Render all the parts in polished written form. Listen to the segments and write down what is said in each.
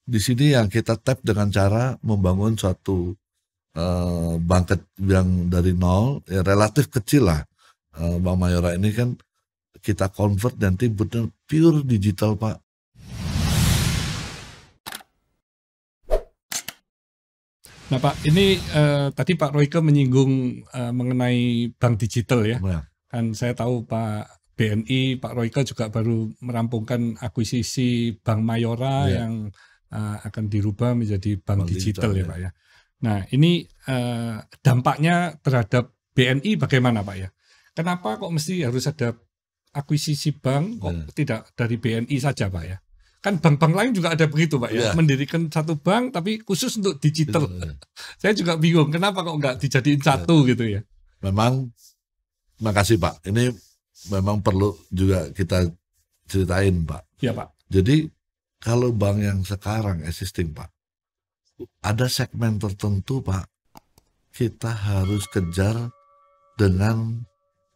Di sini yang kita tap dengan cara membangun suatu bank yang dari nol, ya relatif kecil lah. Bank Mayora ini kan kita convert nanti benar pure digital, Pak. Nah Pak, ini tadi Pak Royke menyinggung mengenai bank digital ya. Kan saya tahu Pak BNI, Pak Royke juga baru merampungkan akuisisi Bank Mayora yang akan dirubah menjadi bank digital ya Pak ya. Nah ini dampaknya terhadap BNI bagaimana Pak ya? Kenapa kok mesti harus ada akuisisi bank, kok tidak dari BNI saja Pak ya? Kan bank-bank lain juga ada begitu Pak ya, mendirikan satu bank tapi khusus untuk digital. Saya juga bingung kenapa kok nggak dijadiin satu gitu ya. Memang, makasih Pak, ini memang perlu juga kita ceritain Pak. Iya Pak. Jadi kalau bank yang sekarang existing Pak, ada segmen tertentu Pak, kita harus kejar dengan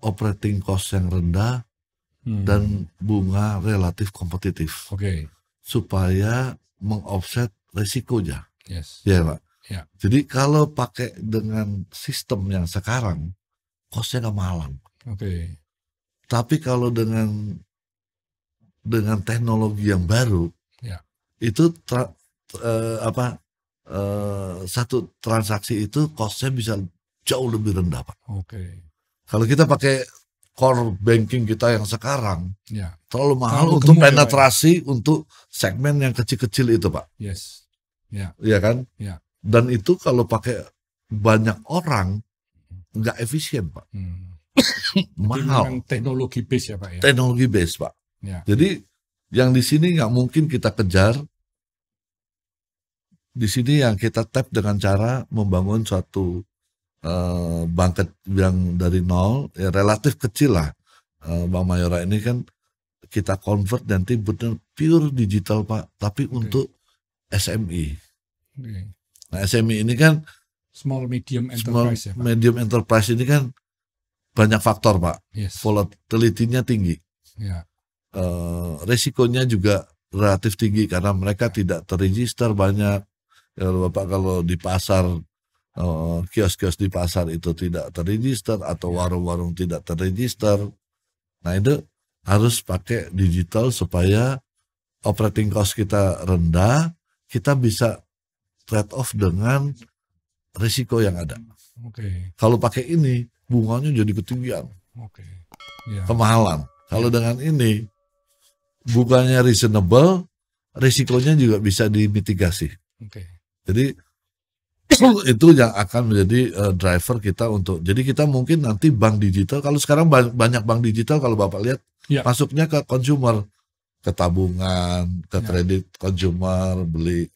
operating cost yang rendah dan bunga relatif kompetitif. Supaya mengoffset resikonya. Ya Pak. Jadi kalau pakai dengan sistem yang sekarang, costnya nggak mahal. Tapi kalau dengan teknologi yang baru, itu satu transaksi itu costnya bisa jauh lebih rendah Pak. Kalau kita pakai core banking kita yang sekarang terlalu mahal untuk penetrasi untuk segmen yang kecil-kecil itu Pak. Iya kan? Dan itu kalau pakai banyak orang nggak efisien Pak. Mahal. Teknologi base ya Pak ya. Teknologi base Pak. Jadi yang di sini nggak mungkin kita kejar. Di sini yang kita tap dengan cara membangun suatu bank yang dari nol, ya relatif kecil lah. Bank Mayora ini kan kita convert nanti benar pure digital Pak, tapi untuk SME. Nah SME ini kan small medium enterprise ya Pak. Medium enterprise ini kan banyak faktor Pak. Volatility-nya tinggi. Resikonya juga relatif tinggi karena mereka tidak terregister banyak. Kalau Bapak kalau di pasar, kios-kios di pasar itu tidak terregister atau warung-warung tidak terregister. Nah itu harus pakai digital supaya operating cost kita rendah, kita bisa trade off dengan risiko yang ada. Kalau pakai ini bunganya jadi ketinggian, kemahalan. Kalau dengan ini bunganya reasonable, risikonya juga bisa dimitigasi. Jadi itu yang akan menjadi driver kita untuk. Jadi kita mungkin nanti bank digital. Kalau sekarang banyak bank digital kalau Bapak lihat masuknya ke consumer, ke tabungan, ke kredit consumer, beli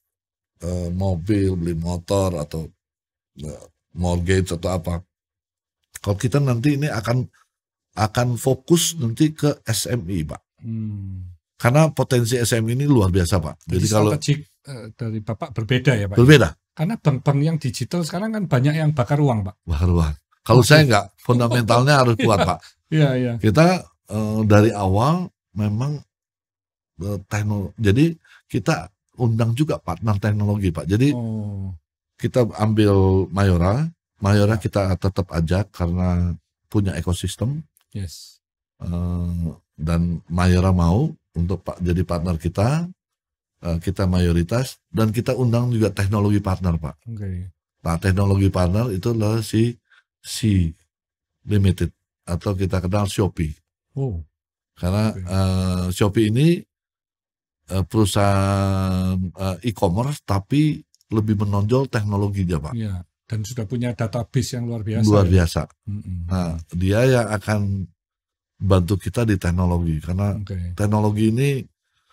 mobil, beli motor atau mortgage atau apa. Kalau kita nanti ini akan fokus nanti ke SME Pak. Karena potensi SME ini luar biasa Pak. Jadi kalau dari Bapak berbeda ya Pak? Berbeda. Karena bank-bank yang digital sekarang kan banyak yang bakar uang Pak. Bakar uang. Kalau saya enggak, fundamentalnya harus kuat Pak. Kita dari awal memang teknologi. Jadi kita undang juga partner teknologi Pak. Jadi kita ambil Mayora kita tetap ajak karena punya ekosistem. Dan Mayora mau untuk jadi partner kita. Kita mayoritas dan kita undang juga teknologi partner Pak. Nah teknologi partner itu adalah si Limited atau kita kenal Shopee. Karena Shopee ini perusahaan e-commerce tapi lebih menonjol teknologinya Pak. Dan sudah punya database yang luar biasa. Luar biasa. Nah dia yang akan bantu kita di teknologi karena teknologi ini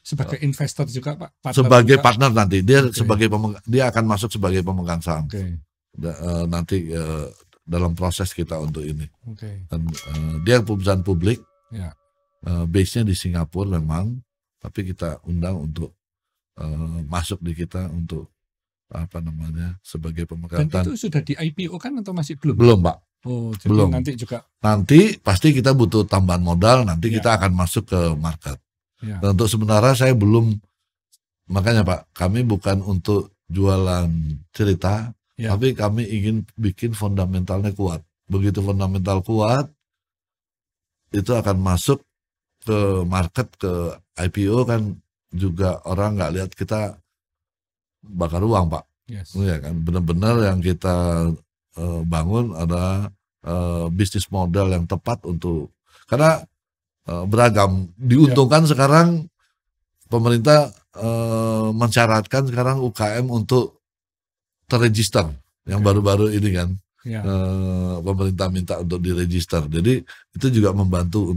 sebagai investor juga Pak. Sebagai partner nanti dia sebagai dia akan masuk sebagai pemegang saham. Nanti dalam proses kita untuk ini. Dan dia perusahaan publik. Base-nya di Singapura memang, tapi kita undang untuk masuk di kita untuk sebagai pemegang. Dan itu sudah di IPO kan atau masih belum? Belum Pak. Jadi belum. Nanti pasti kita butuh tambahan modal. Nanti kita akan masuk ke market. Dan untuk sementara saya belum makanya Pak, kami bukan untuk jualan cerita, Ya. tapi kami ingin bikin fundamentalnya kuat. Begitu fundamental kuat, itu akan masuk ke market, ke IPO kan juga orang nggak lihat kita bakar uang Pak. Yes. Ya kan, benar-benar yang kita bangun ada bisnis model yang tepat untuk, karena beragam diuntungkan. Sekarang pemerintah mensyaratkan sekarang UKM untuk terregister yang baru-baru ini kan. Pemerintah minta untuk diregister, jadi itu juga membantu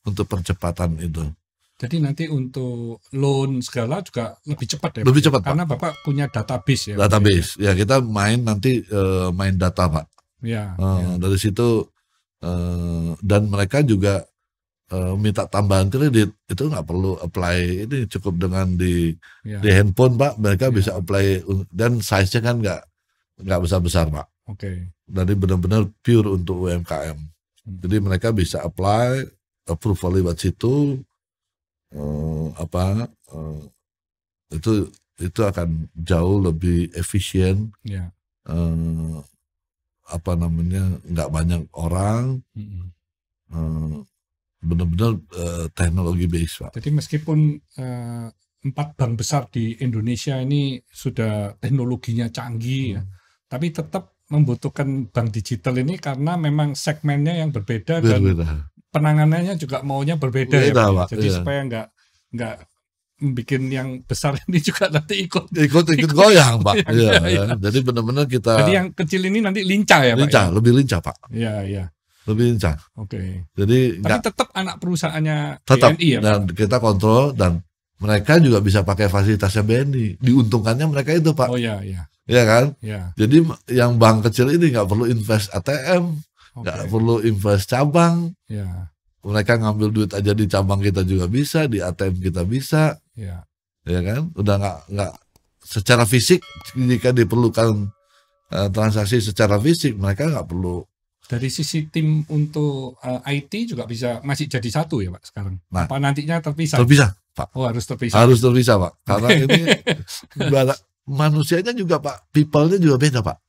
untuk percepatan itu. Jadi nanti untuk loan segala juga lebih cepat ya? Lebih cepat karena Pak. Bapak punya database ya? Database, ya kita main nanti main data Pak. Dari situ dan mereka juga minta tambahan kredit, itu nggak perlu apply, ini cukup dengan di handphone Pak, mereka bisa apply, dan size-nya kan nggak besar-besar Pak. Dari benar-benar pure untuk UMKM. Jadi mereka bisa apply, approval lewat situ, itu akan jauh lebih efisien. Nggak banyak orang, benar-benar teknologi base Pak. Jadi meskipun 4 bank besar di Indonesia ini sudah teknologinya canggih ya, tapi tetap membutuhkan bank digital ini karena memang segmennya yang berbeda. Dan penanganannya juga maunya berbeda ya Pak. Jadi supaya nggak bikin yang besar ini juga nanti ikut goyang Pak. Jadi benar-benar kita. Jadi yang kecil ini nanti lincah ya Pak. Lebih lincah Pak. Iya. Lebih lincah. Jadi tapi tetap anak perusahaannya tetap, BNI ya Pak. Dan kita kontrol, dan mereka juga bisa pakai fasilitasnya BNI. Diuntungkannya mereka itu Pak. Iya kan? Jadi yang bank kecil ini nggak perlu invest ATM, nggak perlu invest cabang. Mereka ngambil duit aja di cabang kita juga bisa, di ATM kita bisa. Ya kan? Udah nggak secara fisik, jika diperlukan transaksi secara fisik, mereka nggak perlu. Dari sisi tim untuk IT juga masih jadi satu ya Pak sekarang. Apa nantinya terpisah? Terpisah Pak. Harus terpisah. Harus terpisah Pak. Karena ini manusianya juga Pak, people-nya juga beda Pak.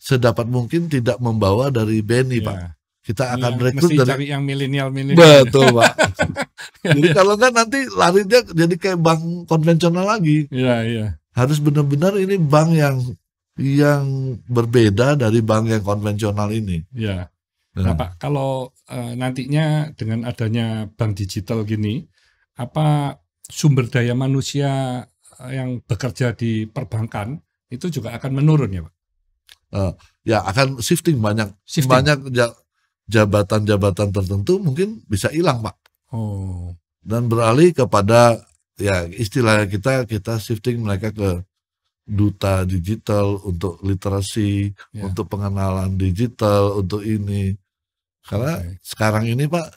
Sedapat mungkin tidak membawa dari BNI Pak. Kita akan rekrut dari cari yang milenial. Betul Pak. Jadi kalau kan nanti larinya jadi kayak bank konvensional lagi. Harus benar-benar ini bank yang berbeda dari bank yang konvensional ini. Nah Pak, kalau nantinya dengan adanya bank digital gini, apa sumber daya manusia yang bekerja di perbankan itu juga akan menurun ya Pak? Akan shifting banyak jabatan-jabatan tertentu mungkin bisa hilang Pak. Dan beralih kepada istilah kita shifting mereka ke duta digital untuk literasi, untuk pengenalan digital, untuk ini. Karena sekarang ini Pak,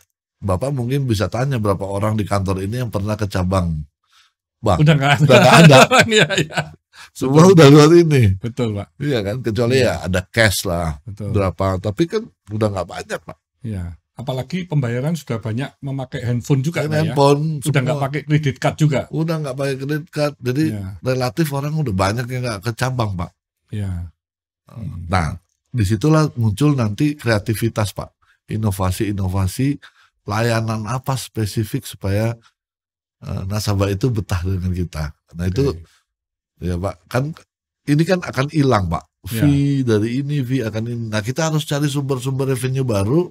Bapak mungkin bisa tanya berapa orang di kantor ini yang pernah ke cabang Bang. Udah nggak ada. Semua udah luar ini. Betul Pak. Iya kan, kecuali ada cash lah. Berapa, tapi kan udah nggak banyak Pak. Apalagi pembayaran sudah banyak memakai handphone juga Pak, handphone, udah nggak pakai kredit card juga. Udah nggak pakai kredit card, jadi relatif orang udah banyak yang nggak ke cabang Pak. Nah, disitulah muncul nanti kreativitas Pak. Inovasi-inovasi, layanan apa spesifik supaya nasabah itu betah dengan kita. Nah itu ya Pak, kan ini kan akan hilang Pak. Fee dari ini, fee akan ini. Nah kita harus cari sumber-sumber revenue baru.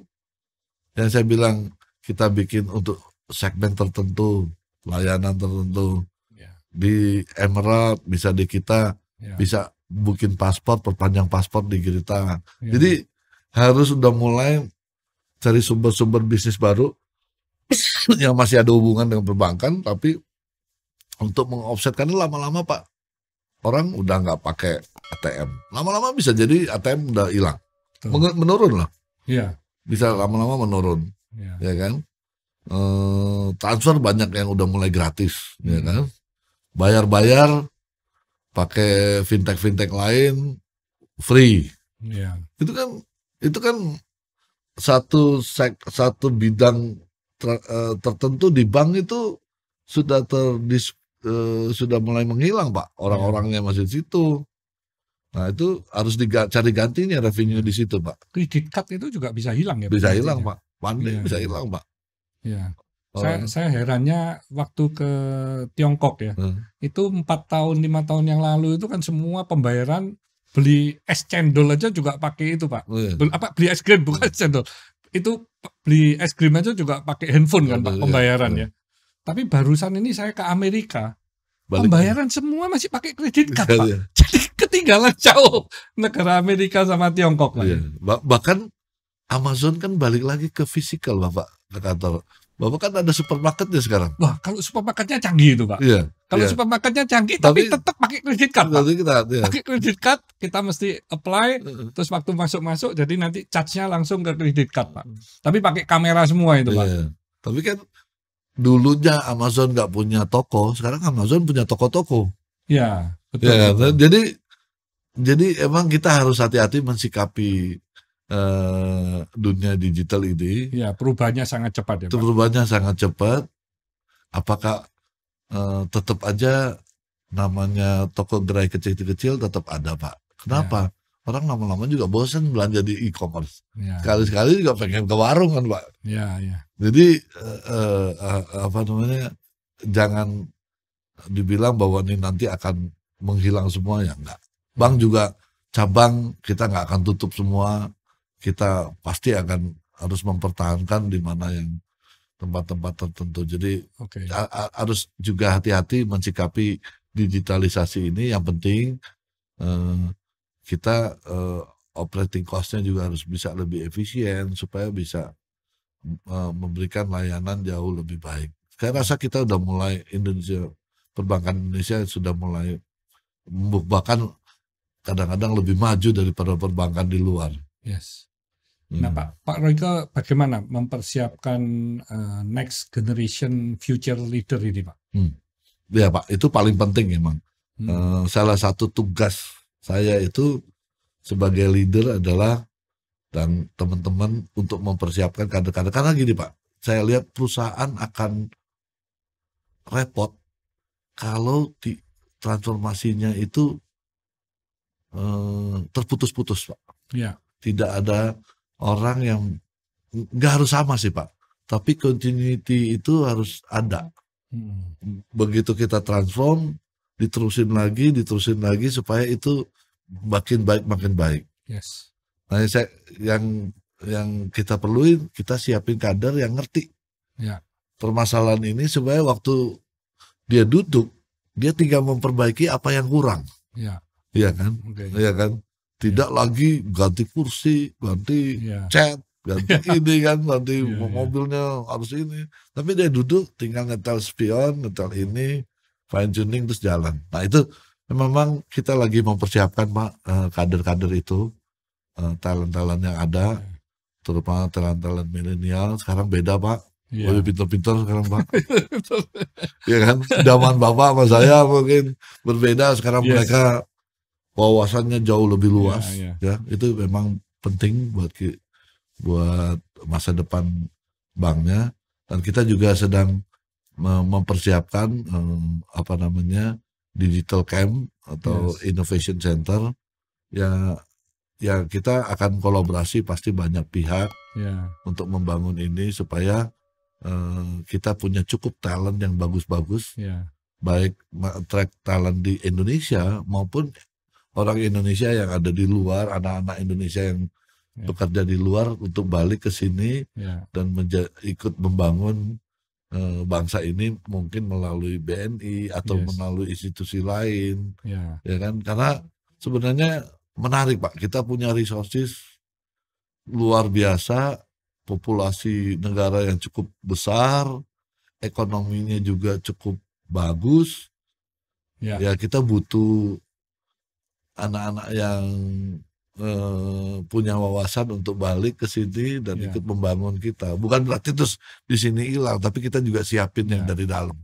Yang saya bilang kita bikin untuk segmen tertentu, layanan tertentu. Di Emerald bisa di kita, bisa bikin paspor, perpanjang paspor di kita. Jadi harus udah mulai cari sumber-sumber bisnis baru yang masih ada hubungan dengan perbankan, tapi untuk mengofsetkan lama-lama Pak, orang udah nggak pakai ATM, lama-lama bisa jadi ATM udah hilang, menurun lah, bisa lama-lama menurun, ya kan? Transfer banyak yang udah mulai gratis, ya kan? Bayar-bayar pakai fintech lain free, itu kan satu bidang tertentu di bank itu sudah sudah mulai menghilang Pak, orang-orangnya masih di situ. Nah itu harus cari gantinya revenue di situ Pak. Kredit card itu juga bisa hilang ya? Bisa hilang Pak, bisa hilang Pak. Ya. Saya herannya waktu ke Tiongkok ya, itu 4 tahun 5 tahun yang lalu itu kan semua pembayaran beli es cendol aja juga pakai itu Pak. Beli es krim bukan es cendol. Itu beli es krim aja juga pakai handphone kan Pak pembayaran ya. Tapi barusan ini saya ke Amerika, pembayaran semua masih pakai kredit card Pak. Jadi ketinggalan jauh negara Amerika sama Tiongkok Pak. Bahkan Amazon kan balik lagi ke fisikal Bapak ke kantor. Bapak kan ada supermarketnya sekarang. Wah, kalau supermarketnya canggih itu Pak. Kalau supermarketnya canggih tapi tetap pakai kredit card Pak. Pakai kredit card kita mesti apply, terus waktu masuk jadi nanti charge-nya langsung ke kredit card Pak. Tapi pakai kamera semua itu Pak. Tapi kan dulunya Amazon nggak punya toko, sekarang Amazon punya toko-toko. Ya, betul. Betul. Jadi emang kita harus hati-hati mensikapi dunia digital ini. Ya, perubahannya sangat cepat ya Pak. Perubahannya sangat cepat. Apakah tetap aja namanya toko gerai kecil-kecil tetap ada Pak? Kenapa? Orang lama-lama juga bosan belanja di e-commerce. Sekali-sekali juga pengen ke warung kan Pak. Jadi jangan dibilang bahwa ini nanti akan menghilang semua, ya enggak. Bank juga cabang kita nggak akan tutup semua. Kita pasti akan harus mempertahankan di mana yang tempat-tempat tertentu. Jadi harus juga hati-hati mensikapi digitalisasi ini. Yang penting kita operating cost-nya juga harus bisa lebih efisien supaya bisa memberikan layanan jauh lebih baik. Saya rasa kita udah mulai perbankan Indonesia sudah mulai bahkan kadang-kadang lebih maju daripada perbankan di luar. Nah Pak Royke bagaimana mempersiapkan next generation future leader ini Pak? Ya Pak, itu paling penting emang. Salah satu tugas saya itu sebagai leader adalah dan teman-teman untuk mempersiapkan kader-kader. Karena gini Pak, saya lihat perusahaan akan repot kalau transformasinya itu terputus-putus Pak. Tidak ada orang yang nggak harus sama sih Pak, tapi continuity itu harus ada. Begitu kita transform, diterusin lagi supaya itu makin baik. Nah, yang kita perluin, kita siapin kader yang ngerti permasalahan ini supaya waktu dia duduk, dia tinggal memperbaiki apa yang kurang. Iya kan? Tidak lagi ganti kursi, ganti cat, ganti ini kan, ganti mobilnya harus ini. Tapi dia duduk tinggal ngetel spion, ngetel ini, fine tuning terus jalan. Nah itu memang kita lagi mempersiapkan Pak kader-kader itu, talent-talent yang ada, terutama talent-talent milenial. Sekarang beda Pak, lebih pintar-pintar sekarang Pak. Ya kan, zaman Bapak sama saya mungkin berbeda. Sekarang mereka wawasannya jauh lebih luas, ya itu memang penting buat masa depan banknya. Dan kita juga sedang mempersiapkan digital camp atau innovation center. Ya kita akan kolaborasi pasti banyak pihak untuk membangun ini supaya kita punya cukup talent yang bagus-bagus, baik track talent di Indonesia maupun orang Indonesia yang ada di luar, anak-anak Indonesia yang bekerja di luar untuk balik ke sini dan ikut membangun bangsa ini mungkin melalui BNI atau melalui institusi lain, ya kan? Karena sebenarnya menarik Pak, kita punya resources luar biasa, populasi negara yang cukup besar, ekonominya juga cukup bagus, ya kita butuh anak-anak yang punya wawasan untuk balik ke sini dan ikut membangun kita. Bukan berarti terus di sini hilang, tapi kita juga siapin yang dari dalam.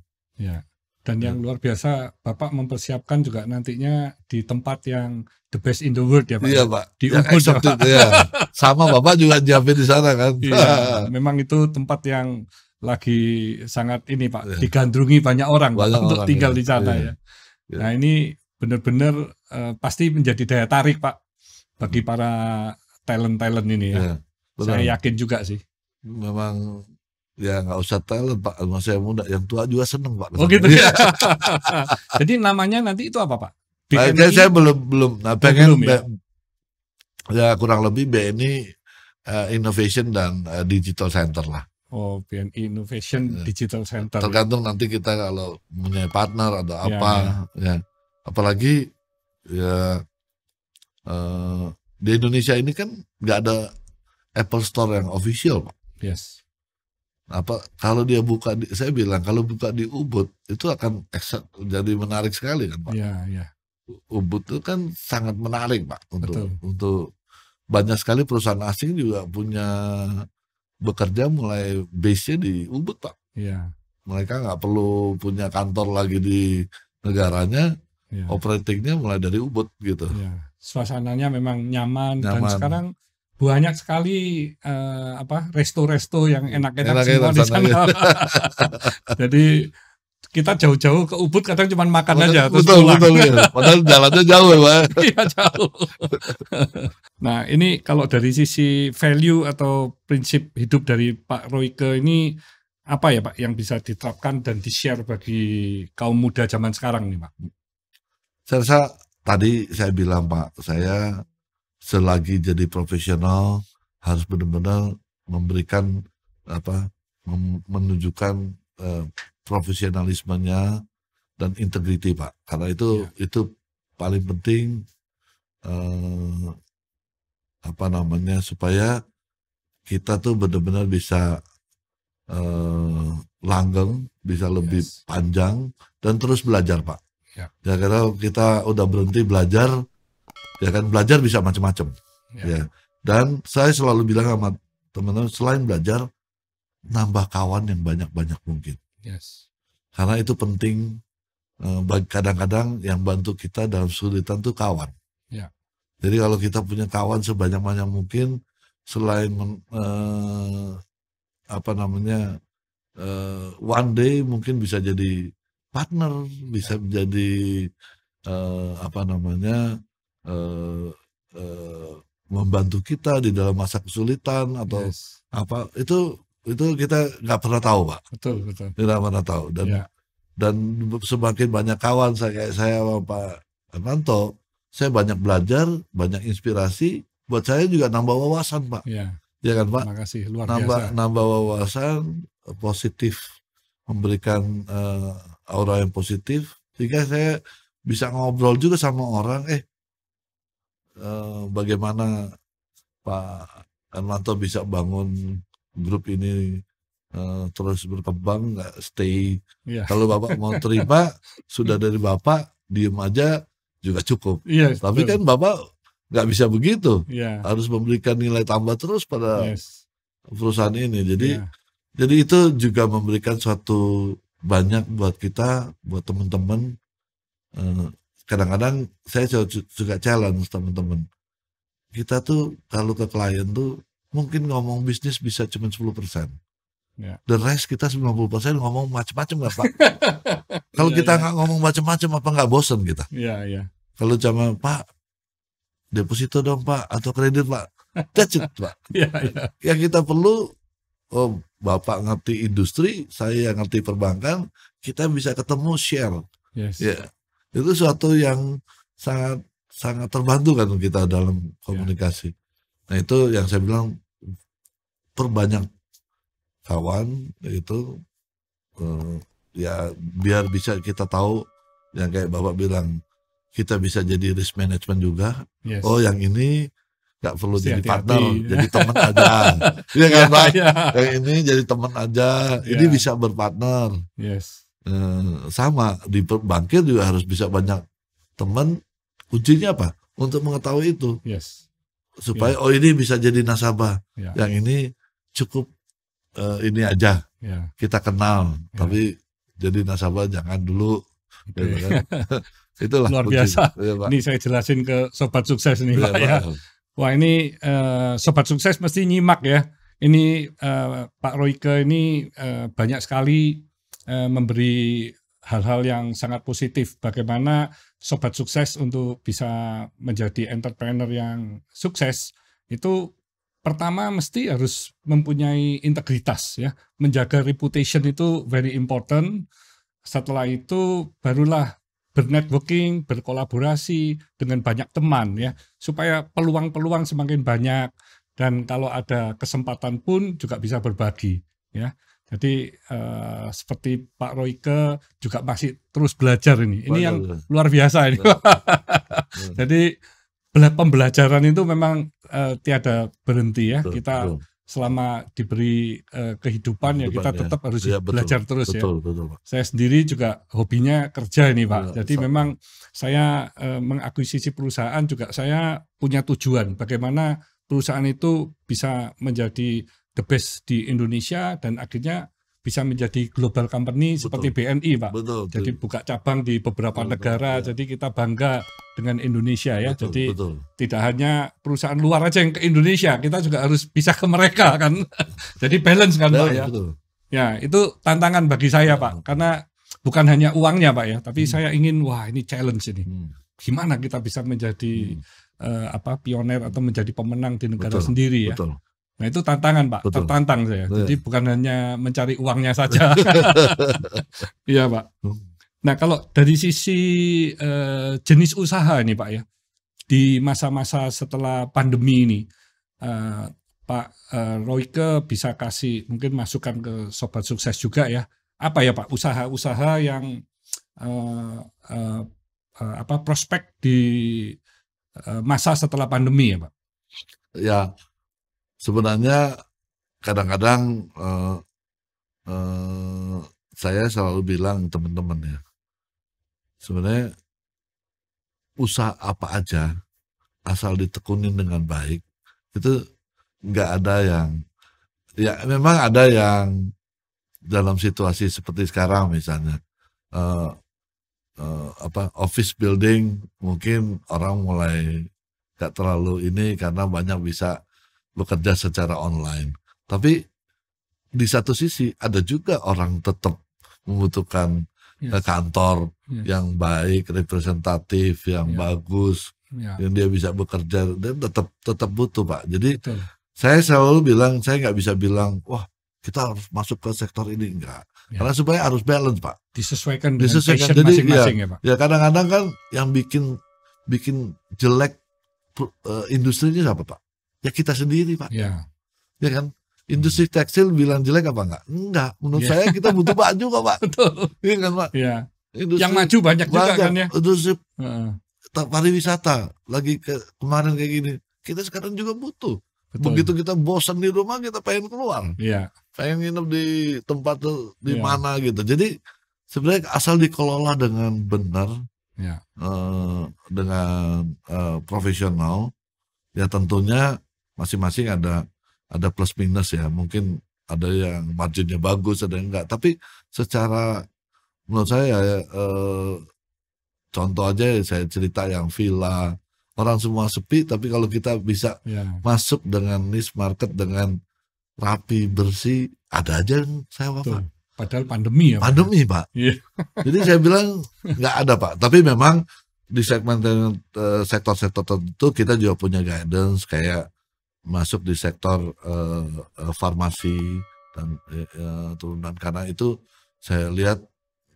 Dan yang luar biasa, Bapak mempersiapkan juga nantinya di tempat yang the best in the world ya Pak. Iya Pak. Di Ubud ya. Sama Bapak juga siapin di sana kan. Memang itu tempat yang lagi sangat ini Pak, digandrungi banyak orang Pak, untuk tinggal di sana ya. Nah ini benar-benar pasti menjadi daya tarik Pak bagi para talent-talent ini ya. Saya yakin juga sih. Memang ya nggak usah talent Pak, saya muda, yang tua juga seneng Pak. Oh gitu ya. Jadi namanya nanti itu apa Pak? BNI? Saya belum. Nah, pengen ya kurang lebih BNI Innovation dan Digital Center lah. Oh, BNI Innovation Digital Center. Tergantung nanti kita kalau punya partner atau apa ya. Apalagi ya di Indonesia ini kan nggak ada Apple Store yang official Pak. Yes. Apa kalau dia buka saya bilang kalau buka di Ubud itu akan jadi menarik sekali kan Pak. Iya. Ubud itu kan sangat menarik Pak untuk banyak sekali perusahaan asing juga punya bekerja mulai base-nya di Ubud Pak. Iya. Mereka nggak perlu punya kantor lagi di negaranya, operatingnya mulai dari Ubud gitu. Iya. Suasananya memang nyaman. Dan sekarang banyak sekali resto-resto yang enak-enak semua di sana. Jadi kita jauh-jauh ke Ubud kadang cuma makan aja terus pulang. Betul ya. Padahal jalannya jauh ya Pak. Iya jauh. Nah ini kalau dari sisi value atau prinsip hidup dari Pak Royke ini apa ya Pak yang bisa diterapkan dan di-share bagi kaum muda zaman sekarang nih Pak? Saya rasa tadi saya bilang Pak, saya selagi jadi profesional harus benar-benar memberikan menunjukkan profesionalismenya dan integriti Pak, karena itu paling penting supaya kita tuh benar-benar bisa langgeng, bisa lebih panjang dan terus belajar Pak. Ya kalau kita udah berhenti belajar, ya kan belajar bisa macam-macam. Ya. Dan saya selalu bilang sama teman-teman, selain belajar, nambah kawan yang banyak-banyak mungkin. Yes. Karena itu penting. Kadang-kadang yang bantu kita dalam kesulitan tuh kawan. Ya. Jadi kalau kita punya kawan sebanyak-banyak mungkin, selain one day mungkin bisa jadi partner, bisa menjadi membantu kita di dalam masa kesulitan atau itu kita nggak pernah tahu Pak. Betul. Tidak pernah tahu dan semakin banyak kawan kayak saya sama Pak Hermanto, saya banyak belajar, banyak inspirasi, buat saya juga nambah wawasan Pak. Ya kan Pak. Terima kasih, luar biasa. Nambah wawasan positif, memberikan aura yang positif, sehingga saya bisa ngobrol juga sama orang. Bagaimana Pak Hermanto bisa bangun grup ini terus berkembang, nggak stay. Kalau Bapak mau terima sudah dari Bapak, diem aja juga cukup. Tapi kan Bapak nggak bisa begitu, harus memberikan nilai tambah terus pada perusahaan ini. Jadi itu juga memberikan suatu banyak buat kita, buat teman-teman. Kadang-kadang saya juga challenge teman-teman. Kita tuh kalau ke klien tuh mungkin ngomong bisnis bisa cuma 10%. The rest kita 90% ngomong macam-macam nggak Pak? Kalau kita nggak ngomong macam-macam apa nggak bosen kita? Kalau cuma Pak deposito dong Pak atau kredit Pak, that's it Pak. Yang kita perlu, Bapak ngerti industri, saya ngerti perbankan, kita bisa ketemu share. Itu suatu yang sangat terbantu kan kita dalam komunikasi. Nah itu yang saya bilang, perbanyak kawan itu biar bisa kita tahu yang kayak Bapak bilang, kita bisa jadi risk management juga. Yang ini nggak perlu jadi partner, jadi teman aja. Iya kan Pak? Yang ini jadi teman aja, ini bisa berpartner. Sama di bankir juga harus bisa banyak teman. Kuncinya apa? Untuk mengetahui itu, supaya ini bisa jadi nasabah, yang ini cukup ini aja kita kenal, tapi jadi nasabah jangan dulu. Gitu kan? Itulah luar biasa. Ini saya jelasin ke sobat sukses nih Pak ya. Wah ini sobat sukses mesti nyimak ya. ini Pak Royke ini banyak sekali memberi hal-hal yang sangat positif. Bagaimana sobat sukses untuk bisa menjadi entrepreneur yang sukses itu pertama mesti harus mempunyai integritas ya. Menjaga reputation itu very important. Setelah itu barulah bernetworking, berkolaborasi dengan banyak teman ya, supaya peluang-peluang semakin banyak dan kalau ada kesempatan pun juga bisa berbagi ya. Jadi seperti Pak Royke juga masih terus belajar ini. Ini yang luar biasa ini. Jadi pembelajaran itu memang tiada berhenti ya. Kita selama diberi kehidupan ya kita tetap harus belajar terus ya. Betul. Saya sendiri juga hobinya kerja ini Pak. Jadi memang saya mengakuisisi perusahaan juga saya punya tujuan bagaimana perusahaan itu bisa menjadi the best di Indonesia dan akhirnya bisa menjadi global company seperti BNI Pak. Jadi buka cabang di beberapa negara. Jadi kita bangga dengan Indonesia ya. Jadi tidak hanya perusahaan luar aja yang ke Indonesia, kita juga harus bisa ke mereka kan. Jadi balance kan Pak ya. Ya itu tantangan bagi saya Pak. Karena bukan hanya uangnya Pak ya, tapi saya ingin wah ini challenge ini. Gimana kita bisa menjadi pioner atau menjadi pemenang di negara sendiri ya. Nah itu tantangan Pak, tertantang saya. Jadi bukan hanya mencari uangnya saja. Iya Pak. Nah kalau dari sisi jenis usaha ini Pak ya, di masa-masa setelah pandemi ini, Pak Royke bisa kasih mungkin masukan ke sobat sukses juga ya. Apa ya Pak usaha-usaha yang prospek di masa setelah pandemi ya Pak? Ya. Sebenarnya kadang-kadang saya selalu bilang teman-teman ya, sebenarnya usaha apa aja asal ditekunin dengan baik itu nggak ada yang, ya memang ada yang dalam situasi seperti sekarang misalnya office building mungkin orang mulai nggak terlalu ini karena banyak bisa bekerja secara online. Tapi di satu sisi ada juga orang tetap membutuhkan kantor yang baik, representatif, yang bagus, yang dia bisa bekerja dan tetap butuh Pak. Jadi saya selalu bilang, saya nggak bisa bilang, wah kita harus masuk ke sektor ini, enggak. Karena supaya harus balance Pak. Disesuaikan dengan passion masing-masing ya Pak. Ya kadang-kadang kan yang bikin jelek industrinya siapa Pak? Ya kita sendiri Pak. Ya kan. Industri tekstil bilang jelek apa enggak? Enggak. Menurut saya kita butuh baju kok Pak. Betul. Iya kan Pak. Industri, yang maju banyak juga kan ya. Industri pariwisata lagi kemarin kayak gini. Kita sekarang juga butuh. Betul. Begitu kita bosan di rumah kita pengen keluar. Pengen nginep di tempat di mana gitu. Jadi sebenarnya asal dikelola dengan benar, dengan profesional, ya tentunya masing-masing ada plus minus ya. Mungkin ada yang marginnya bagus, ada yang enggak. Tapi secara menurut saya contoh aja saya cerita yang villa, orang semua sepi, tapi kalau kita bisa masuk dengan niche market dengan rapi, bersih, ada aja yang sewa Pak. Padahal pandemi ya Pandemi Pak. Jadi saya bilang nggak ada Pak. Tapi memang di segmen sektor-sektor tertentu kita juga punya guidance kayak masuk di sektor farmasi dan turunan, karena itu saya lihat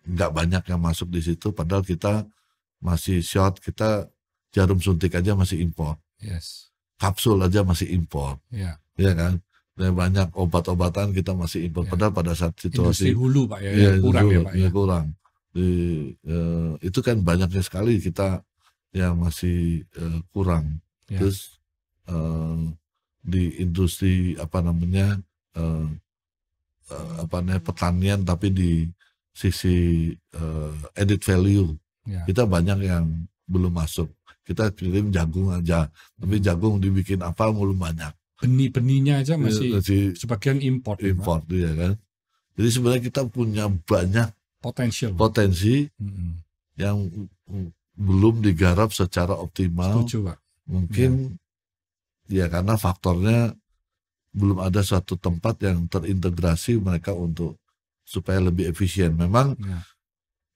nggak banyak yang masuk di situ, padahal kita masih short, kita jarum suntik aja masih impor, kapsul aja masih impor, ya kan, dan banyak obat-obatan kita masih impor, padahal pada saat situasi industri hulu Pak ya, kurang ya Pak ya, kurang. Itu kan banyaknya sekali kita yang masih kurang. Terus di industri pertanian, tapi di sisi added value kita banyak yang belum masuk. Kita kirim jagung aja, tapi jagung dibikin apa belum banyak. Benih-benihnya aja masih sebagian import ya kan. Jadi sebenarnya kita punya banyak potensi yang belum digarap secara optimal. Setuju, Pak. Mungkin ya karena faktornya belum ada suatu tempat yang terintegrasi mereka untuk supaya lebih efisien. Memang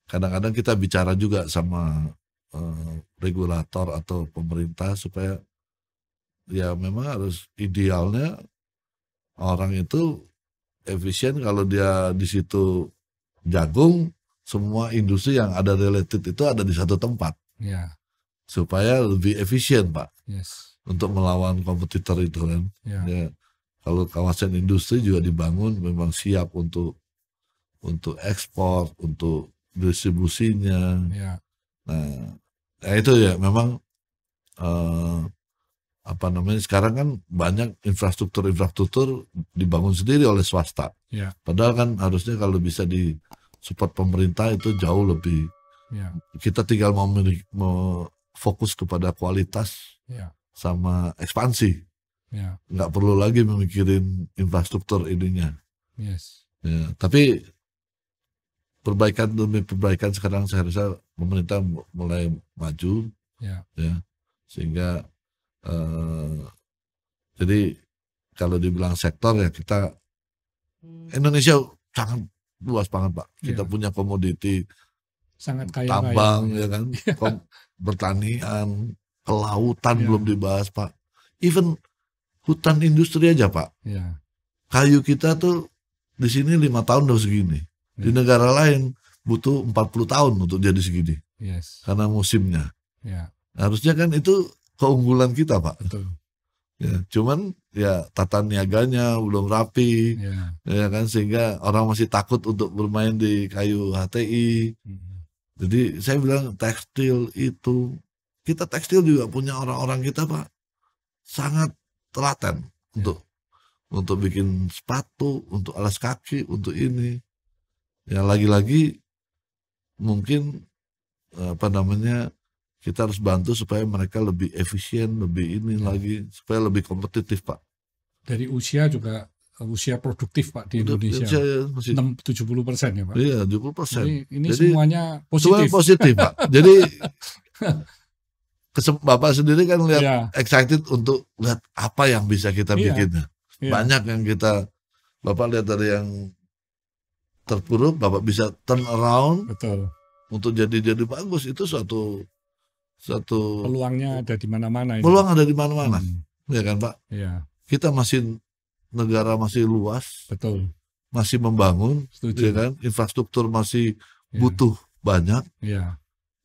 kadang-kadang kita bicara juga sama regulator atau pemerintah supaya ya memang harus idealnya orang itu efisien. Kalau dia di situ jagung, semua industri yang ada related itu ada di satu tempat. Supaya lebih efisien, Pak. Untuk melawan kompetitor itu kan. Ya, kalau kawasan industri juga dibangun memang siap untuk ekspor, untuk distribusinya. Nah, itu ya memang sekarang kan banyak infrastruktur dibangun sendiri oleh swasta. Padahal kan harusnya kalau bisa disupport pemerintah itu jauh lebih. Kita tinggal mau fokus kepada kualitas sama ekspansi. Nggak perlu lagi memikirin infrastruktur ininya. Ya, tapi perbaikan demi perbaikan sekarang saya rasa pemerintah mulai maju. Ya, sehingga jadi kalau dibilang sektor ya kita Indonesia sangat luas banget, Pak. Kita punya komoditi sangat kaya tambang raya, ya kan, pertanian, kelautan belum dibahas, Pak. Even hutan industri aja, Pak. Kayu kita tuh di sini 5 tahun udah segini. Di negara lain butuh 40 tahun untuk jadi segini. Karena musimnya. Harusnya kan itu keunggulan kita, Pak. Betul. Ya, cuman ya tata niaganya belum rapi, ya kan, sehingga orang masih takut untuk bermain di kayu HTI. Jadi saya bilang tekstil itu, kita tekstil juga punya orang-orang kita, Pak, sangat telaten untuk bikin sepatu, untuk alas kaki, untuk ini. Ya lagi-lagi mungkin kita harus bantu supaya mereka lebih efisien, lebih ini lagi, supaya lebih kompetitif, Pak. Dari usia juga, usia produktif, Pak, di Indonesia. 70% ya, Pak? Iya, 70%. Ini semuanya positif. Semua positif, Pak. Jadi Bapak sendiri kan lihat excited untuk lihat apa yang bisa kita bikin. Banyak yang Bapak lihat dari yang terpuruk, Bapak bisa turn around. Betul. Untuk jadi bagus. Itu suatu peluangnya ada di mana-mana. Peluang ada di mana-mana, ya kan, Pak? Kita negara masih luas. Betul. Masih membangun. Setuju. Ya kan? Infrastruktur masih butuh banyak.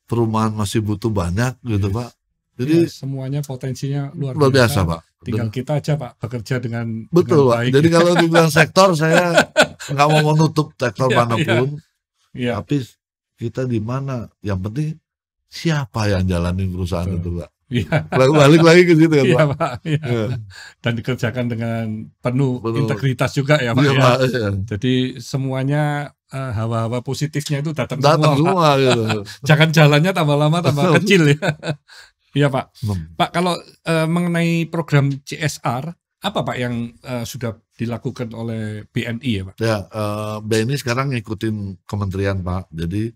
Perumahan masih butuh banyak, gitu, Pak. Jadi semuanya potensinya luar biasa, Pak. Tinggal kita aja, Pak, bekerja dengan Pak. baik. Jadi kalau dibilang sektor, saya nggak mau menutup sektor manapun. Tapi kita di mana? Yang penting siapa yang jalanin perusahaan itu, Pak. Balik lagi ke situ kan, Pak. Dan dikerjakan dengan penuh integritas juga ya, Pak. Jadi semuanya hawa-hawa positifnya itu datang semua, gitu. Jangan jalannya tambah lama tambah kecil ya. Iya, Pak. Pak, kalau mengenai program CSR, apa, Pak, yang sudah dilakukan oleh BNI ya, Pak? Ya, BNI sekarang ngikutin kementerian, Pak. Jadi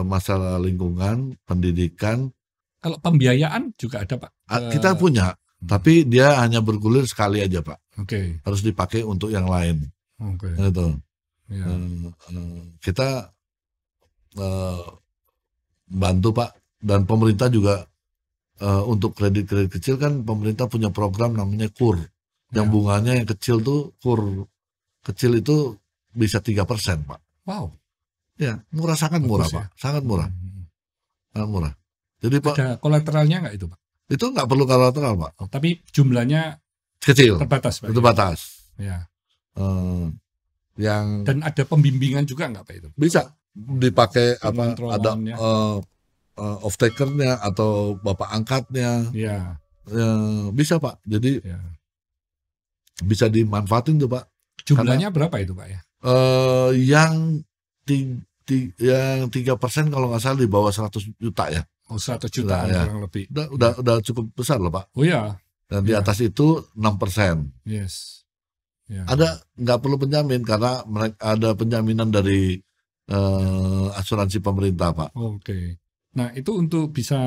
masalah lingkungan, pendidikan. Kalau pembiayaan juga ada, Pak? Kita punya, tapi dia hanya bergulir sekali aja, Pak. Harus dipakai untuk yang lain. Gitu. Kita bantu, Pak, dan pemerintah juga untuk kredit kecil kan pemerintah punya program namanya KUR. Yang bunganya yang kecil tuh KUR kecil itu bisa 3%, Pak. Wow. Ya, murah, sangat murah, Pak. Sangat murah. Sangat murah. Jadi, Pak, ada kolateralnya nggak itu, Pak? Itu nggak perlu kolateral, Pak. Tapi jumlahnya kecil. Terbatas, Pak. Terbatas. Ya. Dan ada pembimbingan juga nggak, Pak, itu? Bisa dipakai ada off-takernya atau bapak angkatnya. Bisa, Pak. Jadi bisa dimanfaatin tuh, Pak. Jumlahnya berapa itu, Pak, ya? Yang 3% kalau nggak salah di bawah 100 juta ya. 100 juta kurang lebih. Udah cukup besar loh, Pak. Oh iya. Dan di atas itu 6%. Yes. Ada, nggak perlu penjamin karena ada penjaminan dari asuransi pemerintah, Pak. Oke. Nah, itu untuk bisa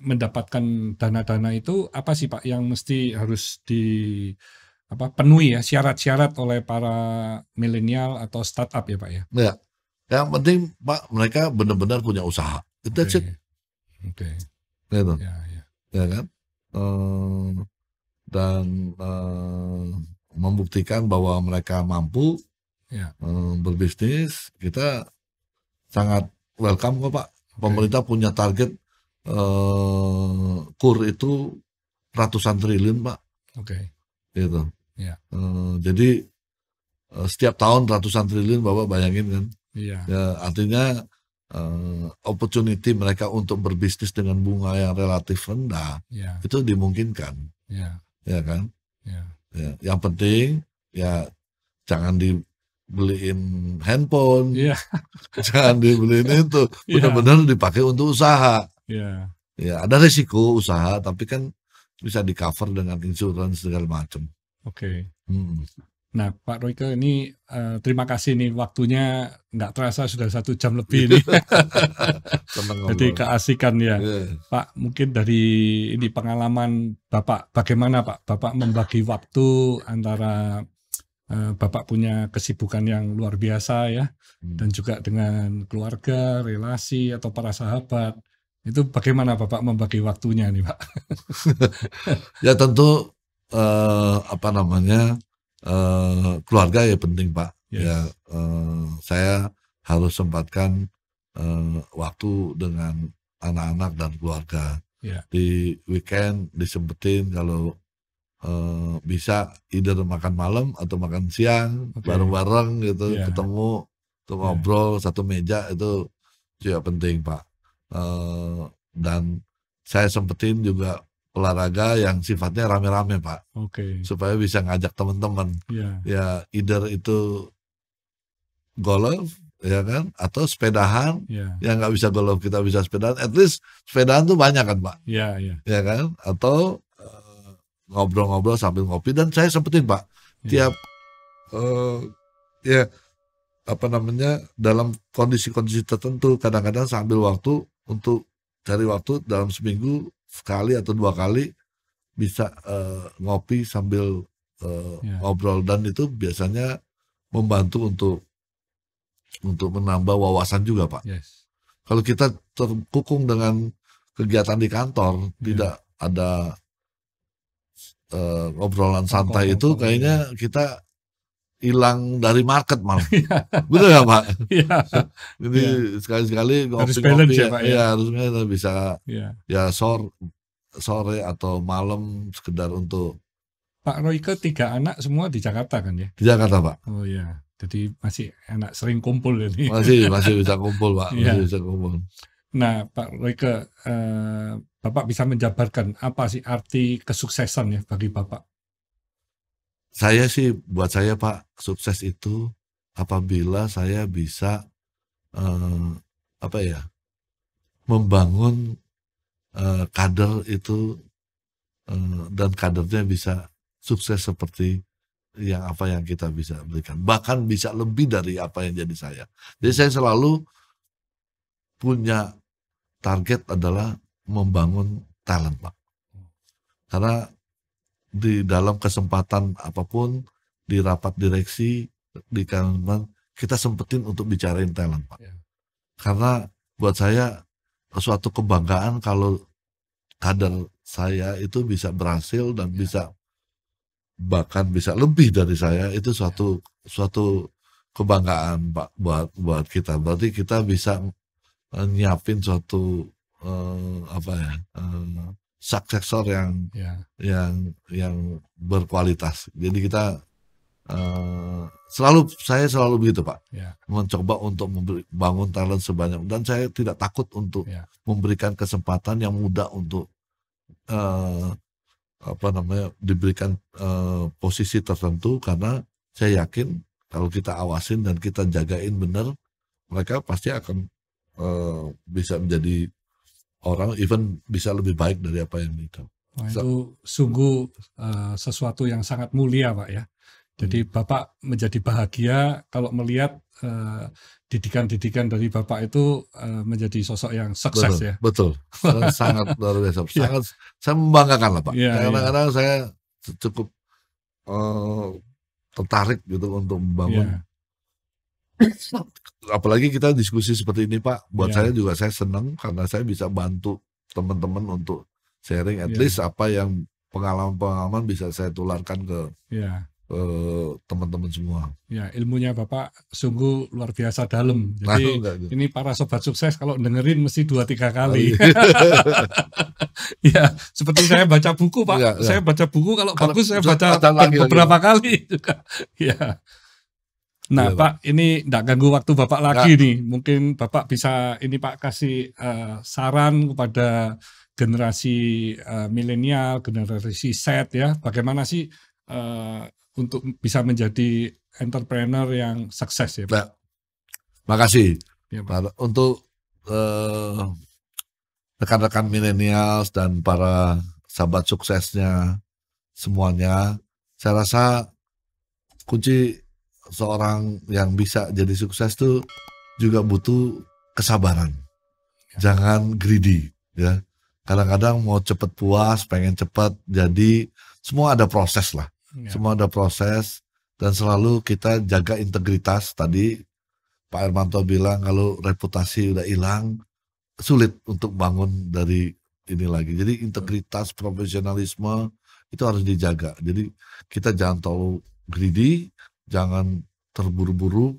mendapatkan dana-dana itu apa sih, Pak, yang mesti harus penuhi ya syarat-syarat oleh para milenial atau startup ya Pak ya? Ya, yang penting Pak mereka benar-benar punya usaha. Itu Oke, aja. oke. Gitu. Ya, ya. Ya kan? Dan membuktikan bahwa mereka mampu Ya. berbisnis, kita sangat welcome kok Pak. Oke. Pemerintah punya target KUR itu ratusan triliun Pak. Oke. Gitu. Ya. Jadi setiap tahun ratusan triliun Bapak bayangin kan. Iya. Ya, artinya opportunity mereka untuk berbisnis dengan bunga yang relatif rendah Ya. itu dimungkinkan. Ya. Ya kan? Ya. Ya, yang penting ya jangan dibeliin handphone, Iya. jangan dibeliin itu, Iya. benar-benar dipakai untuk usaha. Iya. Ya, ada risiko usaha, tapi kan bisa di cover dengan insurance segala macam. Oke. Nah, Pak Royke ini terima kasih nih waktunya nggak terasa sudah 1 jam lebih nih. Jadi keasikan ya. Pak, mungkin dari ini pengalaman Bapak, bagaimana Pak? Bapak membagi waktu antara Bapak punya kesibukan yang luar biasa ya, dan juga dengan keluarga, relasi atau para sahabat. Itu bagaimana Bapak membagi waktunya nih Pak? Ya tentu keluarga ya penting Pak. Yes. Ya saya harus sempatkan waktu dengan anak-anak dan keluarga. Yeah. Di weekend disempetin kalau bisa either makan malam atau makan siang bareng-bareng gitu, ketemu untuk ngobrol satu meja, itu juga penting Pak. Dan saya sempetin juga olahraga yang sifatnya rame-rame Pak, supaya bisa ngajak teman-teman. Ya either itu golf ya kan, atau sepedahan. Yang nggak bisa golf kita bisa sepedahan, at least sepedahan tuh banyak kan Pak. Ya kan, atau ngobrol-ngobrol sambil ngopi. Dan saya sempetin Pak tiap dalam kondisi-kondisi tertentu, kadang-kadang sambil waktu untuk cari waktu dalam seminggu sekali atau 2 kali bisa ngopi sambil ngobrol, dan itu biasanya membantu untuk menambah wawasan juga Pak. Kalau kita terkukung dengan kegiatan di kantor, tidak ada obrolan santai itu, kayaknya kita hilang dari market malah. Betul ya Pak? Jadi sekali-sekali ngopi-ngopi harusnya bisa ya sore atau malam sekedar untuk. Pak Royke 3 anak semua di Jakarta kan ya? Di Jakarta Pak. Oh ya, jadi masih enak sering kumpul ini. Masih bisa kumpul Pak. Masih bisa kumpul. Nah Pak Royke, Bapak bisa menjabarkan apa sih arti kesuksesan ya bagi Bapak? Buat saya Pak, sukses itu apabila saya bisa membangun kader itu, dan kadernya bisa sukses seperti apa yang kita bisa berikan, bahkan bisa lebih dari apa yang jadi saya. Jadi saya selalu punya target adalah membangun talent Pak, karena di dalam kesempatan apapun, di rapat direksi, di kantor, kita sempetin untuk bicarain talent Pak. Karena buat saya suatu kebanggaan kalau kader saya itu bisa berhasil dan bahkan bisa lebih dari saya. Itu suatu kebanggaan Pak buat kita. Berarti kita bisa nyiapin suatu suksesor yang berkualitas. Jadi kita saya selalu begitu Pak, mencoba untuk membangun talent sebanyak, dan saya tidak takut untuk memberikan kesempatan yang mudah untuk diberikan posisi tertentu, karena saya yakin kalau kita awasin dan kita jagain benar, mereka pasti akan bisa menjadi orang, even bisa lebih baik dari apa yang itu. Nah, itu sungguh sesuatu yang sangat mulia Pak ya. Jadi Bapak menjadi bahagia kalau melihat didikan-didikan dari Bapak itu menjadi sosok yang sukses ya. Betul, sangat luar biasa. Sangat, saya membanggakan lah Pak. Kadang-kadang saya cukup tertarik gitu untuk membangun. Iya. Apalagi kita diskusi seperti ini Pak, buat Iya. saya juga saya senang karena saya bisa bantu teman-teman untuk sharing at Iya. least apa yang pengalaman-pengalaman bisa saya tularkan ke Iya. teman-teman semua. Ya, ilmunya Bapak sungguh luar biasa dalam. Nah, Jadi enggak gitu. ini para sobat sukses kalau dengerin mesti 2-3 Oh, kali. iya. Ya, seperti saya baca buku Pak. Iya, iya. Saya baca buku kalau Kalau bagus saya baca baca lagi, beberapa kali juga. Ya. Nah, Iya, Pak, ini enggak ganggu waktu Bapak lagi Enggak. nih. Mungkin Bapak bisa ini Pak kasih saran kepada generasi milenial, generasi Z ya. Bagaimana sih untuk bisa menjadi entrepreneur yang sukses ya Pak? Nah, makasih. Ya, Pak. Untuk rekan-rekan milenials dan para sahabat suksesnya semuanya, saya rasa kunci seorang yang bisa jadi sukses tuh juga butuh kesabaran. Jangan greedy ya. Kadang-kadang mau cepet puas, pengen cepet jadi, semua ada proses lah. Ya. Semua ada proses dan selalu kita jaga integritas. Tadi Pak Hermanto bilang kalau reputasi udah hilang sulit untuk bangun dari ini lagi. Jadi integritas, profesionalisme itu harus dijaga. Jadi kita jangan terlalu greedy, jangan terburu-buru,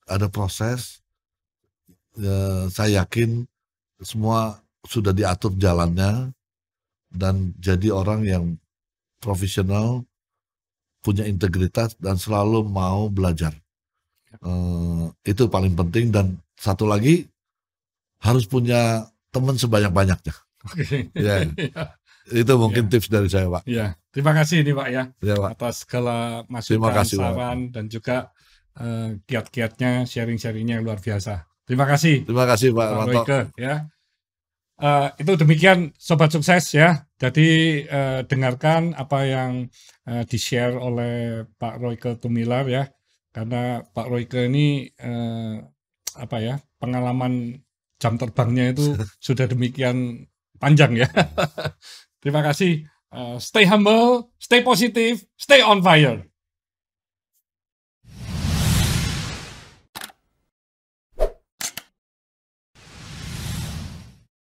ada proses. Saya yakin semua sudah diatur jalannya dan jadi orang yang profesional, punya integritas dan selalu mau belajar. Itu paling penting dan satu lagi harus punya teman sebanyak-banyaknya. Oke. Ya. Itu mungkin tips dari saya Pak. Ya, terima kasih nih Pak ya, Pak. atas segala Terima masukan, kasih, saran dan juga kiat-kiatnya, sharing-sharingnya yang luar biasa. Terima kasih. Terima kasih Pak Hermanto. Royke ya. Itu demikian sobat sukses ya. Jadi dengarkan apa yang di-share oleh Pak Royke Tumilar ya. Karena Pak Royke ini apa ya, pengalaman jam terbangnya itu sudah demikian panjang ya. Terima kasih. Stay humble, stay positive, stay on fire.